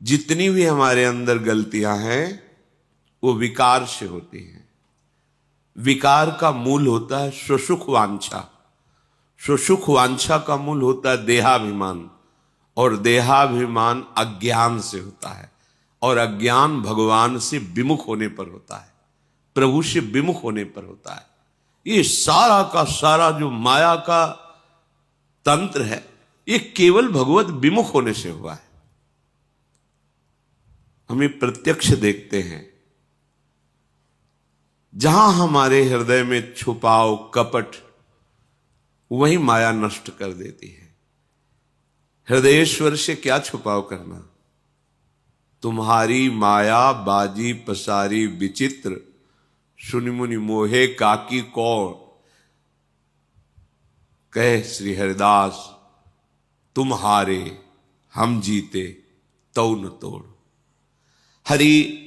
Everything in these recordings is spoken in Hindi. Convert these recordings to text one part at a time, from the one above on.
जितनी भी हमारे अंदर गलतियां हैं वो विकार से होती हैं। विकार का मूल होता है स्वसुख वांछा, स्वसुख वांछा का मूल होता है देहाभिमान, और देहाभिमान अज्ञान से होता है, और अज्ञान भगवान से विमुख होने पर होता है, प्रभु से विमुख होने पर होता है। ये सारा का सारा जो माया का तंत्र है ये केवल भगवत विमुख होने से हुआ है। हमें प्रत्यक्ष देखते हैं, जहां हमारे हृदय में छुपाव कपट, वही माया नष्ट कर देती है। हृदयेश्वर से क्या छुपाव करना? तुम्हारी माया बाजी पसारी विचित्र, सुनि मुनि मोहे काकी कौन, कहे श्री हरिदास तुम्हारे हम जीते तौ न तोड़। हरि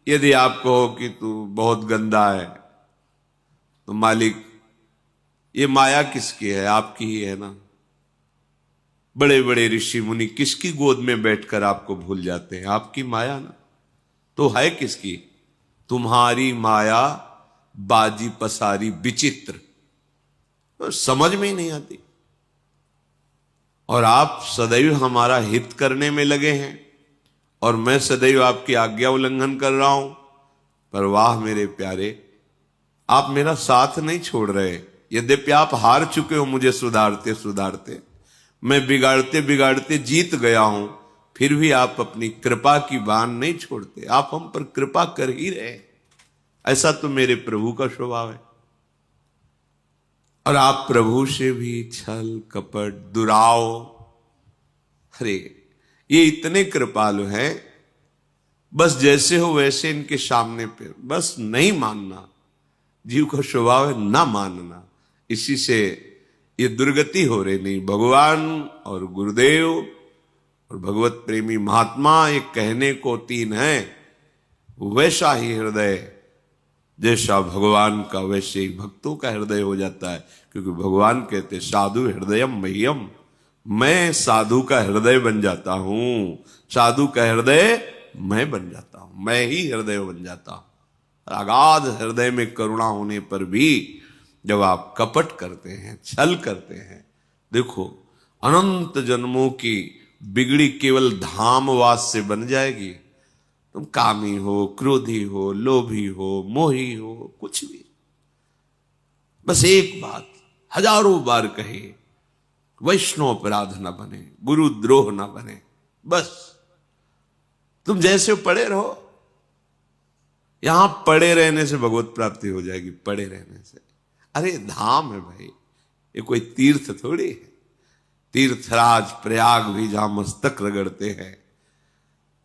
यदि आप कहो कि तू बहुत गंदा है, तो मालिक ये माया किसकी है? आपकी ही है ना। बड़े बड़े ऋषि मुनि किसकी गोद में बैठकर आपको भूल जाते हैं? आपकी माया ना। तो है किसकी? तुम्हारी माया बाजी पसारी विचित्र, तो समझ में ही नहीं आती। और आप सदैव हमारा हित करने में लगे हैं, और मैं सदैव आपकी आज्ञा उल्लंघन कर रहा हूं। पर वाह मेरे प्यारे, आप मेरा साथ नहीं छोड़ रहे। यद्यपि आप हार चुके हो मुझे सुधारते सुधारते, मैं बिगाड़ते बिगाड़ते जीत गया हूं, फिर भी आप अपनी कृपा की बान नहीं छोड़ते। आप हम पर कृपा कर ही रहे। ऐसा तो मेरे प्रभु का स्वभाव है। और आप प्रभु से भी छल कपट दुराव, अरे ये इतने कृपालु हैं, बस जैसे हो वैसे इनके सामने पे बस नहीं मानना। जीव का स्वभाव है ना मानना, इसी से ये दुर्गति हो रही। नहीं, भगवान और गुरुदेव और भगवत प्रेमी महात्मा एक कहने को तीन है। वैसा ही हृदय जैसा भगवान का, वैसे ही भक्तों का हृदय हो जाता है। क्योंकि भगवान कहते साधु हृदयम मह्यम, मैं साधु का हृदय बन जाता हूं। साधु का हृदय मैं बन जाता हूं, मैं ही हृदय बन जाता हूं। अगाध हृदय में करुणा होने पर भी जब आप कपट करते हैं, छल करते हैं, देखो अनंत जन्मों की बिगड़ी केवल धामवास से बन जाएगी। तुम कामी हो, क्रोधी हो, लोभी हो, मोही हो, कुछ भी, बस एक बात हजारों बार कही, वैष्णव अपराध न बने, गुरुद्रोह न बने। बस तुम जैसे पड़े रहो। यहां पड़े रहने से भगवत प्राप्ति हो जाएगी, पड़े रहने से। अरे धाम है भाई, ये कोई तीर्थ थोड़ी है। तीर्थराज प्रयाग भी जहां मस्तक रगड़ते हैं,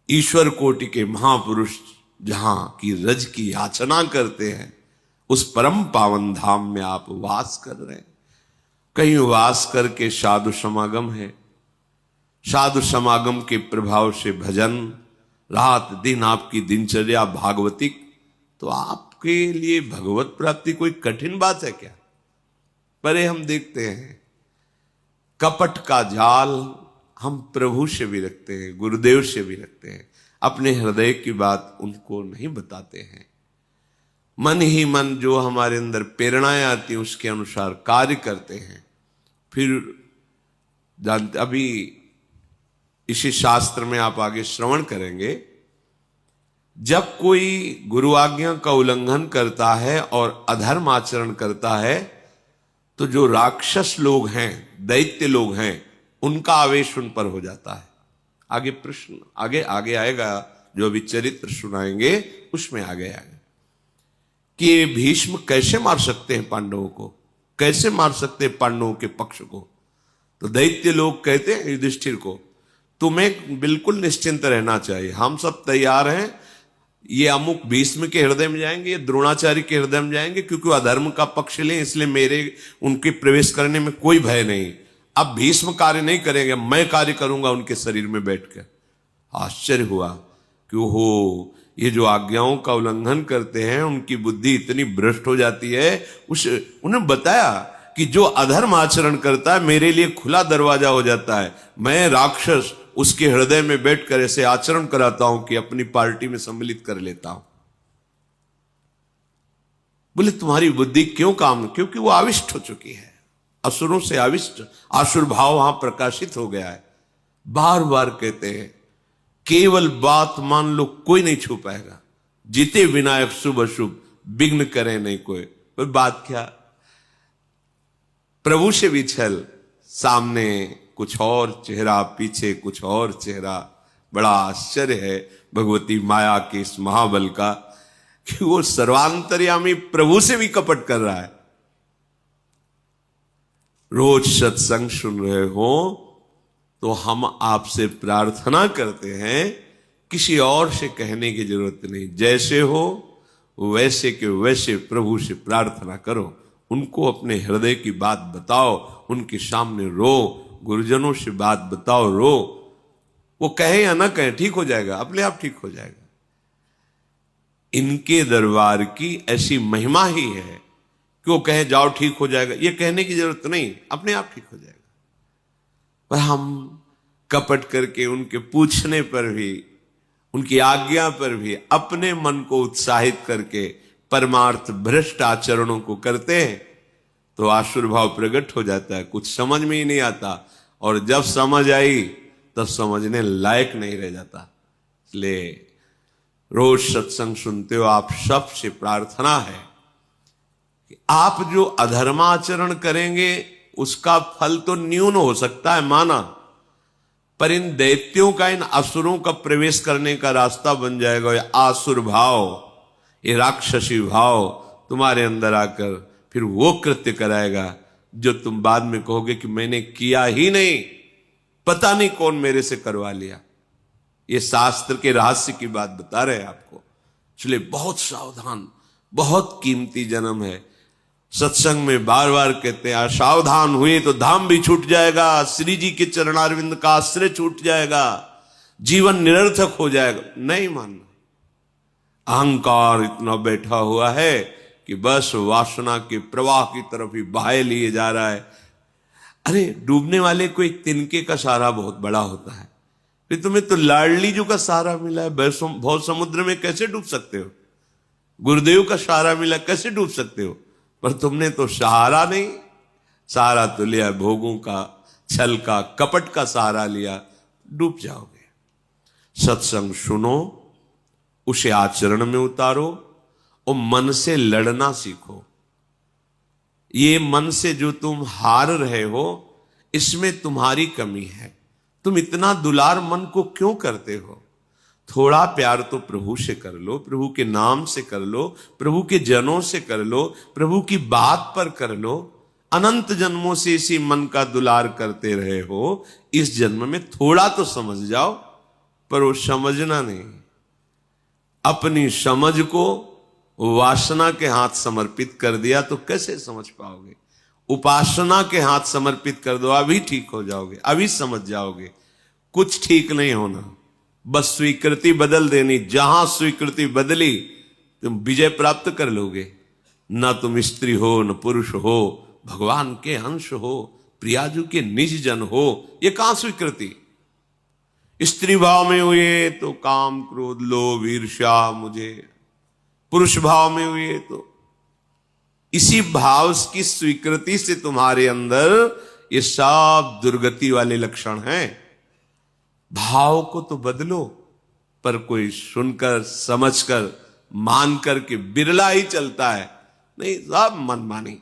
ईश्वर कोटि के महापुरुष जहां की रज की याचना करते हैं, उस परम पावन धाम में आप वास कर रहे हैं। कहीं वास करके साधु समागम है, साधु समागम के प्रभाव से भजन, रात दिन आपकी दिनचर्या भागवतिक, तो आपके लिए भगवत प्राप्ति कोई कठिन बात है क्या? परे हम देखते हैं कपट का जाल हम प्रभु से भी रखते हैं, गुरुदेव से भी रखते हैं। अपने हृदय की बात उनको नहीं बताते हैं। मन ही मन जो हमारे अंदर प्रेरणाएं आती हैं उसके अनुसार कार्य करते हैं। फिर जानते, अभी इसी शास्त्र में आप आगे श्रवण करेंगे, जब कोई गुरु आज्ञा का उल्लंघन करता है और अधर्म आचरण करता है, तो जो राक्षस लोग हैं, दैत्य लोग हैं, उनका आवेश उन पर हो जाता है। आगे प्रश्न आगे आएगा, जो अभी चरित्र सुनाएंगे उसमें आगे आएगा कि ये भीष्म कैसे मार सकते हैं पांडवों को, कैसे मार सकते हैं पांडवों के पक्ष को। तो दैत्य लोग कहते हैं युधिष्ठिर को, तुम्हें बिल्कुल निश्चिंत रहना चाहिए, हम सब तैयार हैं। ये अमुक भीष्म के हृदय में जाएंगे, ये द्रोणाचार्य के हृदय में जाएंगे, क्योंकि अधर्म का पक्ष लें, इसलिए मेरे उनके प्रवेश करने में कोई भय नहीं। अब भीष्म कार्य नहीं करेंगे, मैं कार्य करूंगा उनके शरीर में बैठकर। आश्चर्य हुआ कि हो, ये जो आज्ञाओं का उल्लंघन करते हैं उनकी बुद्धि इतनी भ्रष्ट हो जाती है। उन्हें बताया कि जो अधर्म आचरण करता है मेरे लिए खुला दरवाजा हो जाता है। मैं राक्षस उसके हृदय में बैठकर ऐसे आचरण कराता हूं कि अपनी पार्टी में सम्मिलित कर लेता हूं। बोले तुम्हारी बुद्धि क्यों काम? क्योंकि वो आविष्ट हो चुकी है, असुरों से आविष्ट, आसुर भाव वहां प्रकाशित हो गया है। बार बार कहते हैं केवल बात मान लो, कोई नहीं छू पाएगा। जीते विनायक शुभ अशुभ, विघ्न करे नहीं कोई। पर बात क्या, प्रभु से भी छल, सामने कुछ और चेहरा, पीछे कुछ और चेहरा। बड़ा आश्चर्य है भगवती माया के इस महाबल का कि वो सर्वांतर्यामी प्रभु से भी कपट कर रहा है। रोज सत्संग सुन रहे हो तो हम आपसे प्रार्थना करते हैं, किसी और से कहने की जरूरत नहीं। जैसे हो वैसे के वैसे प्रभु से प्रार्थना करो, उनको अपने हृदय की बात बताओ, उनके सामने रो, गुरुजनों से बात बताओ, रो। वो कहे या ना कहे, ठीक हो जाएगा, अपने आप ठीक हो जाएगा। इनके दरबार की ऐसी महिमा ही है कि वो कहे जाओ ठीक हो जाएगा, ये कहने की जरूरत नहीं, अपने आप ठीक हो जाएगा। पर हम कपट करके उनके पूछने पर भी, उनकी आज्ञा पर भी अपने मन को उत्साहित करके परमार्थ भ्रष्ट आचरणों को करते हैं तो आसुर भाव प्रकट हो जाता है, कुछ समझ में ही नहीं आता। और जब समझ आई तब समझने लायक नहीं रह जाता। इसलिए रोज सत्संग सुनते हो, आप सबसे प्रार्थना है कि आप जो अधर्माचरण करेंगे उसका फल तो न्यून हो सकता है माना, पर इन दैत्यों का, इन असुरों का प्रवेश करने का रास्ता बन जाएगा। ये आसुर भाव, ये राक्षसी भाव तुम्हारे अंदर आकर फिर वो कृत्य कराएगा जो तुम बाद में कहोगे कि मैंने किया ही नहीं, पता नहीं कौन मेरे से करवा लिया। ये शास्त्र के रहस्य की बात बता रहे हैं आपको। इसलिए बहुत सावधान, बहुत कीमती जन्म है। सत्संग में बार बार कहते हैं सावधान हुए तो धाम भी छूट जाएगा, श्री जी के चरणारविंद का आश्रय छूट जाएगा, जीवन निरर्थक हो जाएगा। नहीं मानना। अहंकार इतना बैठा हुआ है कि बस वासना के प्रवाह की तरफ ही बहाए लिए जा रहा है। अरे डूबने वाले को एक तिनके का सहारा बहुत बड़ा होता है, फिर तुम्हें तो लाडली जो का सहारा मिला है, बहुत समुद्र में कैसे डूब सकते हो? गुरुदेव का सहारा मिला, कैसे डूब सकते हो? पर तुमने तो सहारा नहीं, सहारा तो लिया भोगों का, छल का, कपट का सहारा लिया, डूब जाओगे। सत्संग सुनो, उसे आचरण में उतारो और मन से लड़ना सीखो। ये मन से जो तुम हार रहे हो, इसमें तुम्हारी कमी है। तुम इतना दुलार मन को क्यों करते हो? थोड़ा प्यार तो प्रभु से कर लो, प्रभु के नाम से कर लो, प्रभु के जनों से कर लो, प्रभु की बात पर कर लो। अनंत जन्मों से इसी मन का दुलार करते रहे हो, इस जन्म में थोड़ा तो समझ जाओ। पर वो समझना नहीं, अपनी समझ को वासना के हाथ समर्पित कर दिया तो कैसे समझ पाओगे? उपासना के हाथ समर्पित कर दो, अभी ठीक हो जाओगे, अभी समझ जाओगे। कुछ ठीक नहीं होना, बस स्वीकृति बदल देनी। जहां स्वीकृति बदली तुम विजय प्राप्त कर लोगे। ना तुम स्त्री हो, न पुरुष हो, भगवान के अंश हो, प्रियाजू के निज जन हो, ये कहां स्वीकृति? स्त्री भाव में हुए तो काम क्रोध लोभ ईर्ष्या मुझे, पुरुष भाव में हुए तो इसी भाव की स्वीकृति से तुम्हारे अंदर ये सब दुर्गति वाले लक्षण हैं। भाव को तो बदलो, पर कोई सुनकर समझकर मानकर के बिरला ही चलता है। नहीं, सब मनमानी।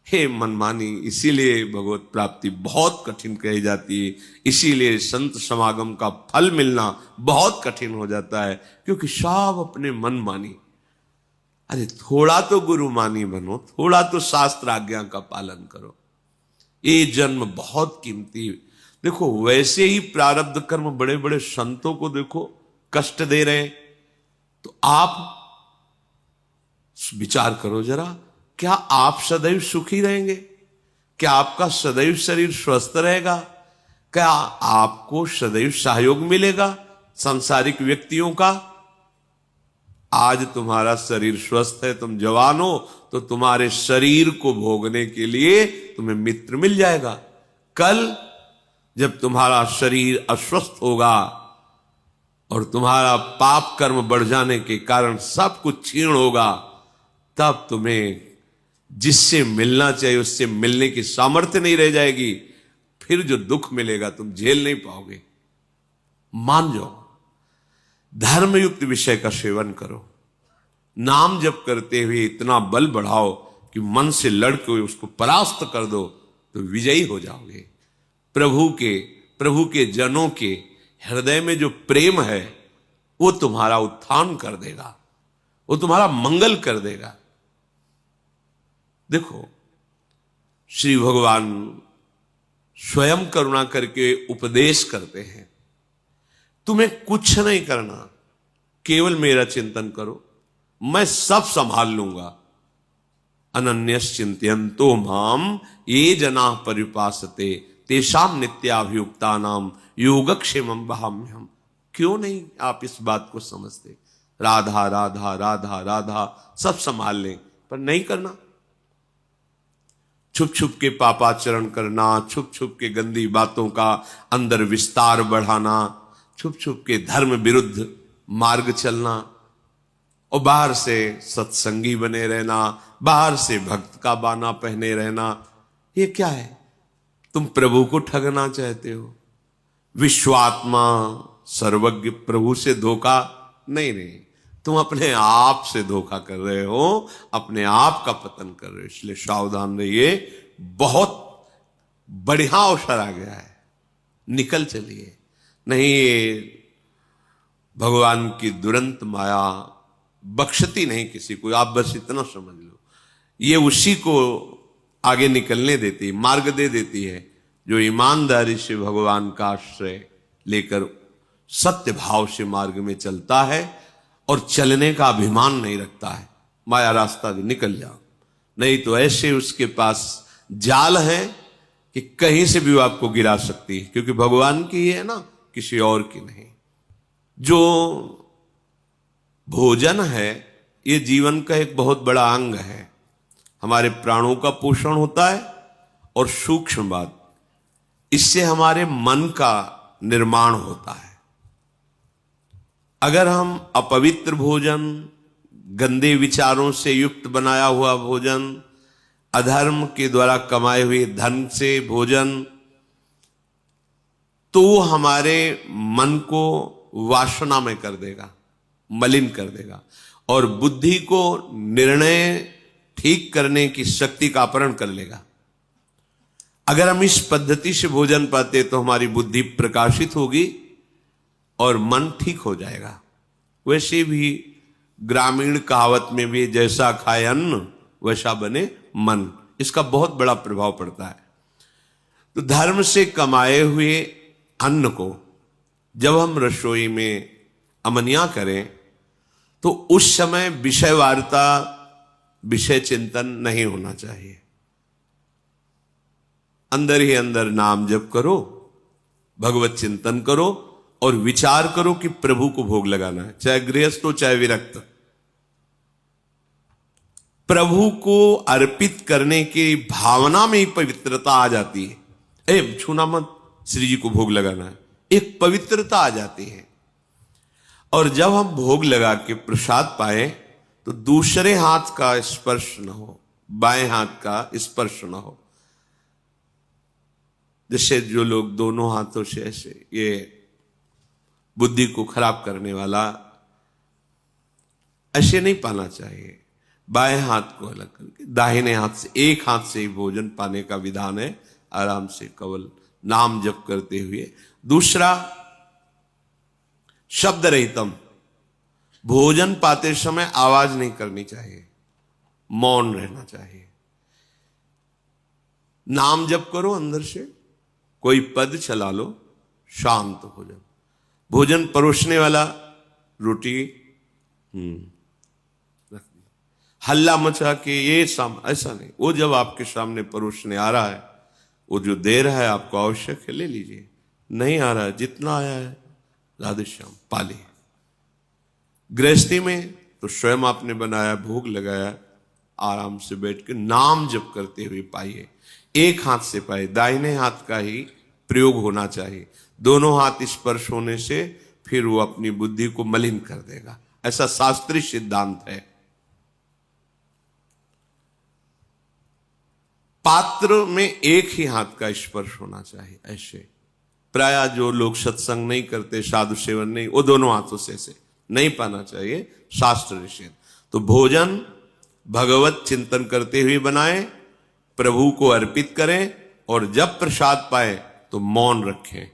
हे मनमानी, इसीलिए भगवत प्राप्ति बहुत कठिन कही जाती है, इसीलिए संत समागम का फल मिलना बहुत कठिन हो जाता है, क्योंकि सब अपने मनमानी। अरे थोड़ा तो गुरुमानी बनो, थोड़ा तो शास्त्र आज्ञा का पालन करो। ये जन्म बहुत कीमती। देखो वैसे ही प्रारब्ध कर्म बड़े बड़े संतों को देखो कष्ट दे रहे हैं, तो आप विचार करो जरा, क्या आप सदैव सुखी रहेंगे? क्या आपका सदैव शरीर स्वस्थ रहेगा? क्या आपको सदैव सहयोग मिलेगा सांसारिक व्यक्तियों का? आज तुम्हारा शरीर स्वस्थ है, तुम जवान हो, तो तुम्हारे शरीर को भोगने के लिए तुम्हें मित्र मिल जाएगा। कल जब तुम्हारा शरीर अस्वस्थ होगा और तुम्हारा पाप कर्म बढ़ जाने के कारण सब कुछ क्षीण होगा, तब तुम्हें जिससे मिलना चाहिए उससे मिलने की सामर्थ्य नहीं रह जाएगी। फिर जो दुख मिलेगा तुम झेल नहीं पाओगे। मान जाओ, धर्मयुक्त विषय का सेवन करो, नाम जप करते हुए इतना बल बढ़ाओ कि मन से लड़के उसको परास्त कर दो, तो विजयी हो जाओगे। प्रभु के जनों के हृदय में जो प्रेम है वो तुम्हारा उत्थान कर देगा, वो तुम्हारा मंगल कर देगा। देखो, श्री भगवान स्वयं करुणा करके उपदेश करते हैं, तुम्हें कुछ नहीं करना, केवल मेरा चिंतन करो, मैं सब संभाल लूंगा। अनन्यश्चिन्तयन्तो माम ये जना परिपासते तेषां नित्याभियुक्तानां योगक्षेमं वहाम्यहम्। क्यों नहीं आप इस बात को समझते? राधा राधा राधा राधा सब संभाल लें, पर नहीं करना। छुप छुप के पापाचरण करना, छुप छुप के गंदी बातों का अंदर विस्तार बढ़ाना, छुप छुप के धर्म विरुद्ध मार्ग चलना, और बाहर से सत्संगी बने रहना, बाहर से भक्त का बाना पहने रहना, ये क्या है? तुम प्रभु को ठगना चाहते हो। विश्वात्मा सर्वज्ञ प्रभु से धोखा नहीं, तुम अपने आप से धोखा कर रहे हो, अपने आप का पतन कर रहे हो। इसलिए सावधान रहिए, बहुत बढ़िया अवसर आ गया है, निकल चलिए। नहीं, भगवान की दुरंत माया बख्शती नहीं किसी को, आप बस इतना समझ लो। ये उसी को आगे निकलने देती, मार्ग दे देती है, जो ईमानदारी से भगवान का आश्रय लेकर सत्य भाव से मार्ग में चलता है और चलने का अभिमान नहीं रखता है। माया रास्ता निकल जाओ, नहीं तो ऐसे उसके पास जाल है कि कहीं से भी वो आपको गिरा सकती है, क्योंकि भगवान की है ना, किसी और की नहीं। जो भोजन है ये जीवन का एक बहुत बड़ा अंग है, हमारे प्राणों का पोषण होता है, और सूक्ष्म बात, इससे हमारे मन का निर्माण होता है। अगर हम अपवित्र भोजन, गंदे विचारों से युक्त बनाया हुआ भोजन, अधर्म के द्वारा कमाए हुए धन से भोजन, तो वो हमारे मन को वासना में कर देगा, मलिन कर देगा, और बुद्धि को निर्णय ठीक करने की शक्ति का अपहरण कर लेगा। अगर हम इस पद्धति से भोजन पाते तो हमारी बुद्धि प्रकाशित होगी और मन ठीक हो जाएगा। वैसे भी ग्रामीण कहावत में भी जैसा खाए अन्न वैसा बने मन, इसका बहुत बड़ा प्रभाव पड़ता है। तो धर्म से कमाए हुए अन्न को जब हम रसोई में अमनिया करें तो उस समय विषय वार्ता, विषय चिंतन नहीं होना चाहिए। अंदर ही अंदर नाम जप करो, भगवत चिंतन करो और विचार करो कि प्रभु को भोग लगाना है, चाहे गृहस्थ हो चाहे विरक्त। प्रभु को अर्पित करने की भावना में ही पवित्रता आ जाती है। छूना मत, श्री जी को भोग लगाना है, एक पवित्रता आ जाती है। और जब हम भोग लगा के प्रसाद पाए तो दूसरे हाथ का स्पर्श न हो, बाएं हाथ का स्पर्श न हो। जैसे जो लोग दोनों हाथों से ऐसे, ये बुद्धि को खराब करने वाला, ऐसे नहीं पाना चाहिए। बाएं हाथ को अलग करके दाहिने हाथ से, एक हाथ से ही भोजन पाने का विधान है, आराम से केवल नाम जप करते हुए। दूसरा, शब्द रहितम, भोजन पाते समय आवाज नहीं करनी चाहिए, मौन रहना चाहिए। नाम जप करो अंदर से, कोई पद चला लो, शांत हो जाओ। भोजन परोसने वाला रोटी हल्ला मचा के ये ऐसा नहीं। वो जब आपके सामने परोसने आ रहा है, वो जो दे रहा है आपको आवश्यक है, ले लीजिए। नहीं आ रहा है, जितना आया है राधे श्याम पाली। गृहस्थी में तो स्वयं आपने बनाया, भोग लगाया, आराम से बैठ के नाम जप करते हुए पाइए। एक हाथ से पाए, दाहिने हाथ का ही प्रयोग होना चाहिए। दोनों हाथ स्पर्श होने से फिर वो अपनी बुद्धि को मलिन कर देगा, ऐसा शास्त्रीय सिद्धांत है। पात्र में एक ही हाथ का स्पर्श होना चाहिए। ऐसे प्राय जो लोग सत्संग नहीं करते, साधु सेवन नहीं, वो दोनों हाथों से ऐसे नहीं पाना चाहिए, शास्त्र निषेध। तो भोजन भगवत चिंतन करते हुए बनाएं, प्रभु को अर्पित करें, और जब प्रसाद पाए तो मौन रखें।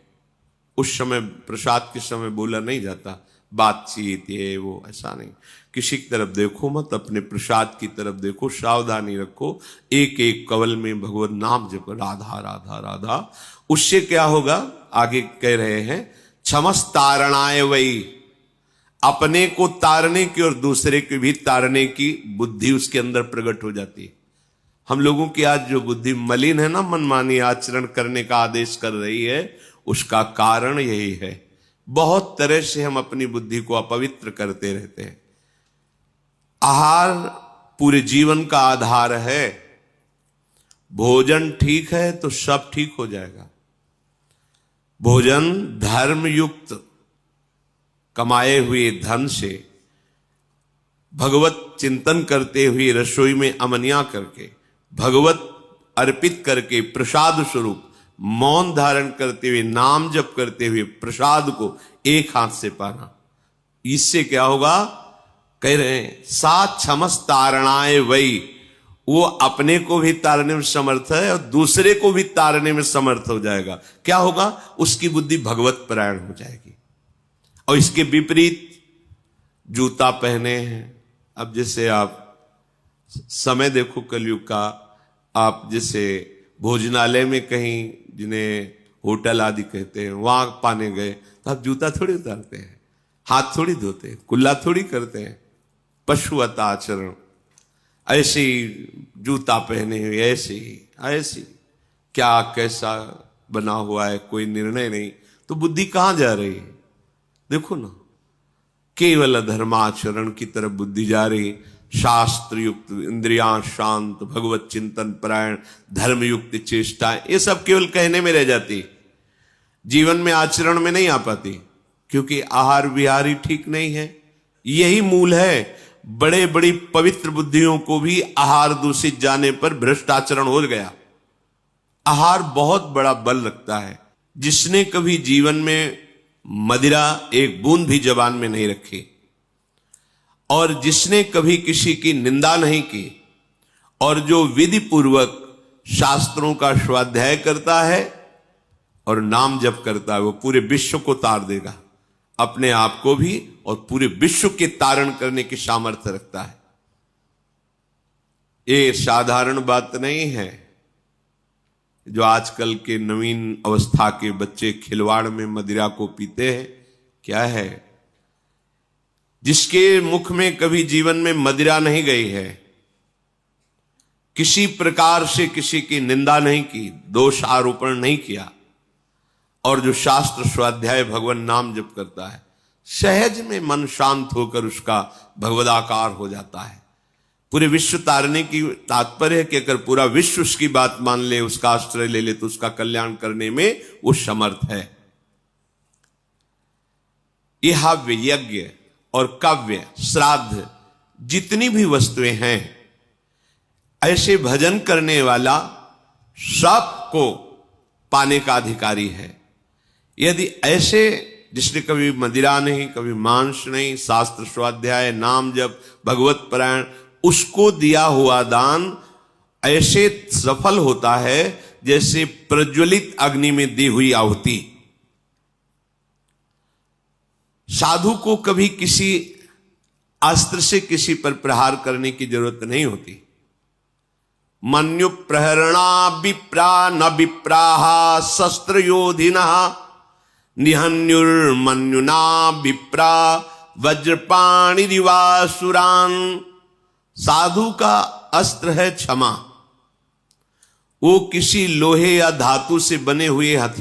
उस समय प्रसाद के समय बोला नहीं जाता, बातचीत ये वो ऐसा नहीं। किसी की तरफ देखो मत, अपने प्रसाद की तरफ देखो, सावधानी रखो, एक एक कवल में भगवत नाम जपो, राधा राधा राधा। उससे क्या होगा, आगे कह रहे हैं, क्षमस तारणाय वही, अपने को तारने की और दूसरे को भी तारने की बुद्धि उसके अंदर प्रकट हो जाती है। हम लोगों की आज जो बुद्धि मलिन है ना, मनमानी आचरण करने का आदेश कर रही है, उसका कारण यही है। बहुत तरह से हम अपनी बुद्धि को अपवित्र करते रहते हैं। आहार पूरे जीवन का आधार है। भोजन ठीक है तो सब ठीक हो जाएगा। भोजन धर्म युक्त कमाए हुए धन से भगवत चिंतन करते हुए रसोई में अमनिया करके, भगवत अर्पित करके, प्रसाद स्वरूप मौन धारण करते हुए, नाम जप करते हुए प्रसाद को एक हाथ से पाना। इससे क्या होगा, कह रहे हैं सात क्षमस तारणाए वही, वो अपने को भी तारने में समर्थ है और दूसरे को भी तारने में समर्थ हो जाएगा। क्या होगा, उसकी बुद्धि भगवत परायण हो जाएगी। और इसके विपरीत जूता पहने हैं। अब जैसे आप समय देखो कलयुग का, आप जैसे भोजनालय में कहीं, जिन्हें होटल आदि कहते हैं, वहां पाने गए तो आप जूता थोड़ी उतारते हैं, हाथ थोड़ी धोते हैं, कुल्ला थोड़ी करते हैं, पशुवत आचरण। ऐसे ही जूता पहने हुए, ऐसे ही क्या कैसा बना हुआ है, कोई निर्णय नहीं। तो बुद्धि कहां जा रही है, देखो ना, केवल धर्माचरण की तरफ बुद्धि जा रही। शास्त्र युक्त इंद्रियां शांत, भगवत चिंतन परायण, धर्म युक्त चेष्टा, ये सब केवल कहने में रह जाती, जीवन में आचरण में नहीं आ पाती, क्योंकि आहार विहार ही ठीक नहीं है। यही मूल है। बड़े बड़ी पवित्र बुद्धियों को भी आहार दूषित जाने पर भ्रष्ट आचरण हो गया। आहार बहुत बड़ा बल रखता है। जिसने कभी जीवन में मदिरा एक बूंद भी जबान में नहीं रखी, और जिसने कभी किसी की निंदा नहीं की, और जो विधि पूर्वक शास्त्रों का स्वाध्याय करता है और नाम जप करता है, वो पूरे विश्व को तार देगा, अपने आप को भी और पूरे विश्व के तारण करने की सामर्थ्य रखता है। ये साधारण बात नहीं है। जो आजकल के नवीन अवस्था के बच्चे खिलवाड़ में मदिरा को पीते हैं, क्या है, जिसके मुख में कभी जीवन में मदिरा नहीं गई है, किसी प्रकार से किसी की निंदा नहीं की, दोष आरोपण नहीं किया, और जो शास्त्र स्वाध्याय भगवान नाम जप करता है, सहज में मन शांत होकर उसका भगवदाकार हो जाता है। पूरे विश्व तारने की तात्पर्य है कि अगर पूरा विश्व उसकी बात मान ले, उसका आश्रय ले ले, तो उसका कल्याण करने में वो समर्थ है। यह हव्य, यज्ञ और काव्य, श्राद्ध, जितनी भी वस्तुएं हैं, ऐसे भजन करने वाला सबको पाने का अधिकारी है। यदि ऐसे जिसने कभी मदिरा नहीं, कभी मांस नहीं, शास्त्र स्वाध्याय, नाम जप, भगवत परायण, उसको दिया हुआ दान ऐसे सफल होता है जैसे प्रज्वलित अग्नि में दी हुई आहुति। साधु को कभी किसी अस्त्र से किसी पर प्रहार करने की जरूरत नहीं होती। मन्यु प्रहरणा विप्रा न विप्राहा शस्त्र योधिना निहन्युर्मन्युना विप्रा वज्रपाणिरिवासुरान। साधु का अस्त्र है क्षमा। वो किसी लोहे या धातु से बने हुए हथियार